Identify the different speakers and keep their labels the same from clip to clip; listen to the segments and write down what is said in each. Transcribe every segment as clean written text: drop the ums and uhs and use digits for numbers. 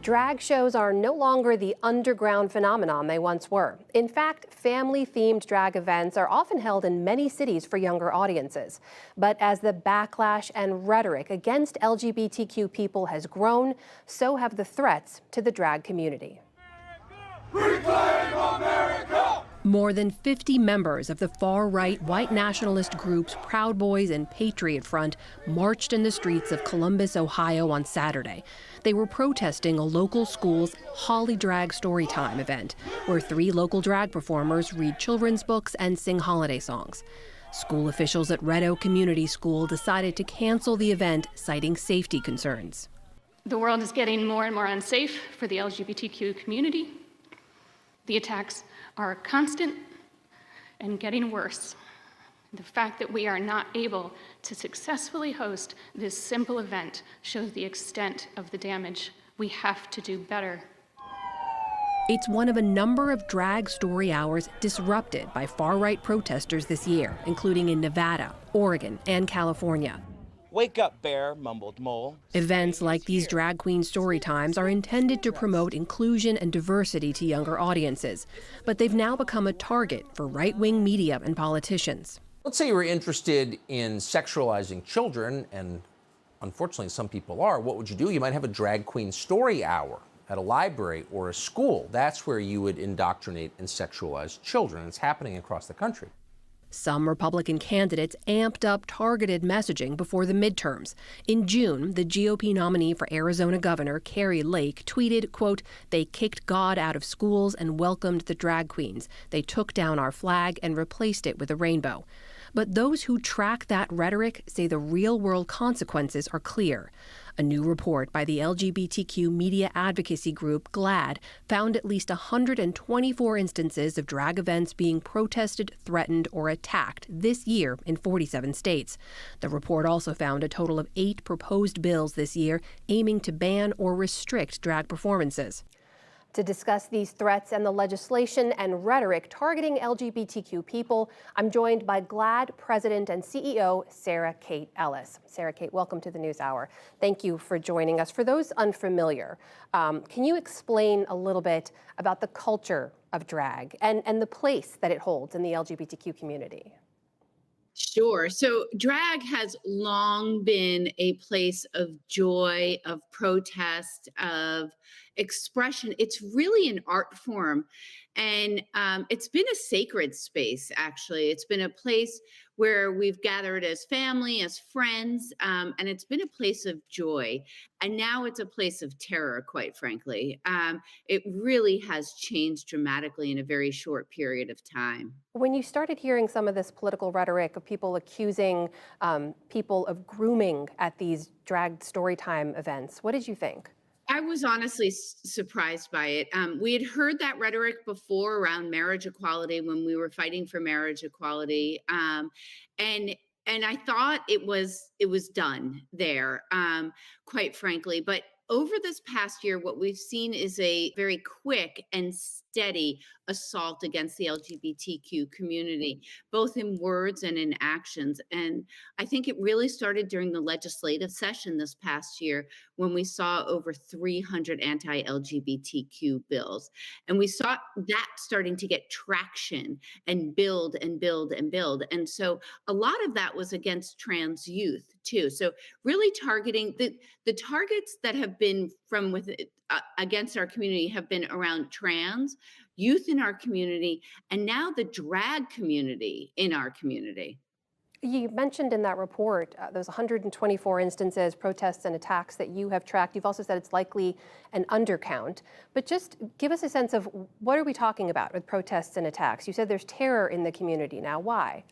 Speaker 1: Drag shows are no longer the underground phenomenon they once were. In fact, family-themed drag events are often held in many cities for younger audiences. But as the backlash and rhetoric against LGBTQ people has grown, so have the threats to the drag community.
Speaker 2: Reclaim America!
Speaker 1: More than 50 members of the far-right white nationalist groups Proud Boys and Patriot Front marched in the streets of Columbus, Ohio on Saturday. They were protesting a local school's Holly Drag Storytime event, where 3 local drag performers read children's books and sing holiday songs. School officials at Red Oak Community School decided to cancel the event, citing safety concerns.
Speaker 3: The world is getting more and more unsafe for the LGBTQ community. The attacks are constant and getting worse. The fact that we are not able to successfully host this simple event shows the extent of the damage. We have to do better.
Speaker 1: It's one of a number of drag story hours disrupted by far-right protesters this year, including in Nevada, Oregon, and California.
Speaker 4: "Wake up, bear," mumbled Mole.
Speaker 1: Events like these drag queen story times are intended to promote inclusion and diversity to younger audiences, but they've now become a target for right-wing media and politicians.
Speaker 5: Let's say you were interested in sexualizing children, and unfortunately some people are. What would you do? You might have a drag queen story hour at a library or a school. That's where you would indoctrinate and sexualize children. It's happening across the country.
Speaker 1: Some Republican candidates amped up targeted messaging before the midterms. In June, the GOP nominee for Arizona Governor, Kari Lake, tweeted, quote, "They kicked God out of schools and welcomed the drag queens. They took down our flag and replaced it with a rainbow." But those who track that rhetoric say the real-world consequences are clear. A new report by the LGBTQ media advocacy group GLAAD found at least 124 instances of drag events being protested, threatened, or attacked this year in 47 states. The report also found a total of 8 proposed bills this year aiming to ban or restrict drag performances. To discuss these threats and the legislation and rhetoric targeting LGBTQ people, I'm joined by GLAAD President and CEO Sarah Kate Ellis. Sarah Kate, welcome to the NewsHour. Thank you for joining us. For those unfamiliar, can you explain a little bit about the culture of drag and the place that it holds in the LGBTQ community?
Speaker 6: Sure. So drag has long been a place of joy, of protest, of expression. It's really an art form. And it's been a sacred space, actually. It's been a place where we've gathered as family, as friends, and it's been a place of joy. And now it's a place of terror, quite frankly. It really has changed dramatically in a very short period of time.
Speaker 1: When you started hearing some of this political rhetoric of people accusing people of grooming at these drag storytime events, what did you think?
Speaker 6: I was honestly surprised by it. We had heard that rhetoric before around marriage equality when we were fighting for marriage equality, and I thought it was done there, quite frankly. But over this past year, what we've seen is a very quick and steady assault against the LGBTQ community, both in words and in actions. And I think it really started during the legislative session this past year when we saw over 300 anti-LGBTQ bills. And we saw that starting to get traction and build and build and build. And so a lot of that was against trans youth too. So really targeting the targets that have been from within against our community have been around trans, youth in our community, and now the drag community in our community.
Speaker 1: You mentioned in that report those 124 instances, protests and attacks that you have tracked. You've also said it's likely an undercount. But just give us a sense of what are we talking about with protests and attacks? You said there's terror in the community now. Why?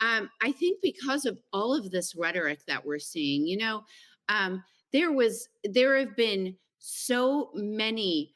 Speaker 6: I think because of all of this rhetoric that we're seeing, there have been so many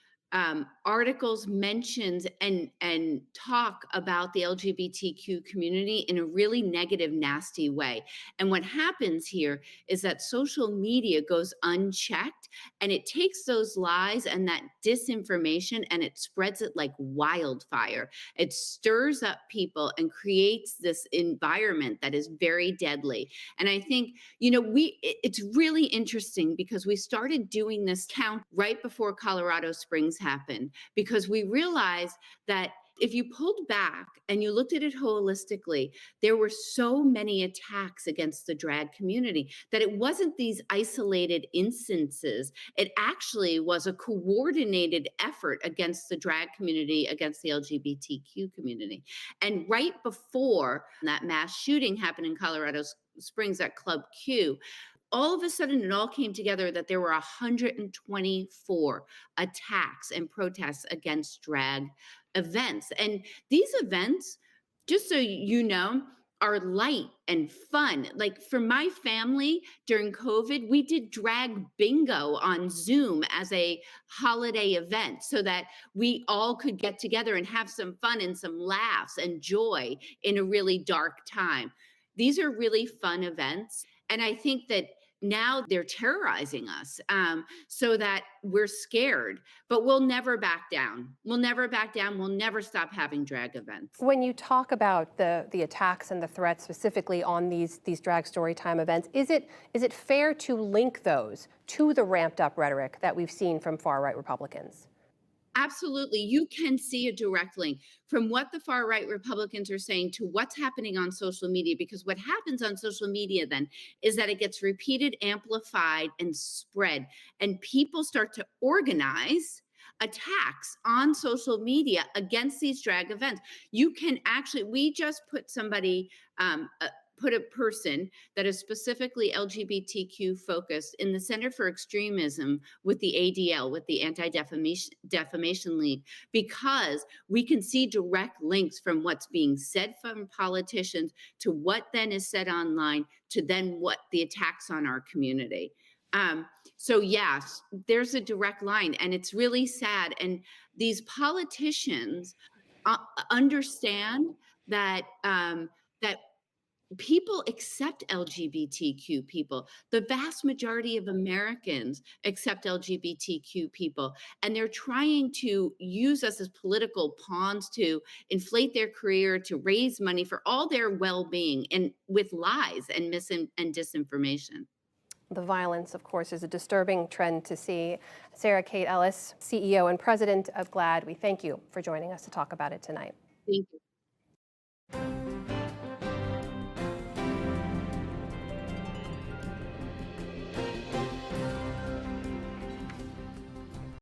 Speaker 6: articles mentions and talk about the LGBTQ community in a really negative, nasty way. And what happens here is that social media goes unchecked and it takes those lies and that disinformation and it spreads it like wildfire. It stirs up people and creates this environment that is very deadly. And I think, it's really interesting because we started doing this count right before Colorado Springs happened, because we realized that if you pulled back and you looked at it holistically, there were so many attacks against the drag community that it wasn't these isolated instances. It actually was a coordinated effort against the drag community, against the LGBTQ community. And right before that mass shooting happened in Colorado Springs at Club Q, all of a sudden it all came together that there were 124 attacks and protests against drag events. And these events, just so you know, are light and fun. Like for my family during COVID, we did drag bingo on Zoom as a holiday event so that we all could get together and have some fun and some laughs and joy in a really dark time. These are really fun events. And I think that now they're terrorizing us so that we're scared, but we'll never back down. We'll never back down. We'll never stop having drag events.
Speaker 1: When you talk about the attacks and the threats specifically on these drag story time events, is it fair to link those to the ramped up rhetoric that we've seen from far right Republicans?
Speaker 6: Absolutely. You can see a direct link from what the far right Republicans are saying to what's happening on social media, because what happens on social media then is that it gets repeated, amplified, and spread, and people start to organize attacks on social media against these drag events. You can actually, we just put somebody, put a person that is specifically LGBTQ focused in the Center for Extremism with the ADL, with the Anti-Defamation League, because we can see direct links from what's being said from politicians to what then is said online to then what the attacks on our community. So yes, there's a direct line, and it's really sad. And these politicians understand that that people accept LGBTQ people. The vast majority of Americans accept LGBTQ people, and they're trying to use us as political pawns to inflate their career, to raise money for all their well-being, and with lies and and disinformation.
Speaker 1: The violence, of course, is a disturbing trend to see. Sarah Kate Ellis, CEO and president of GLAAD, we thank you for joining us to talk about it tonight.
Speaker 6: Thank you.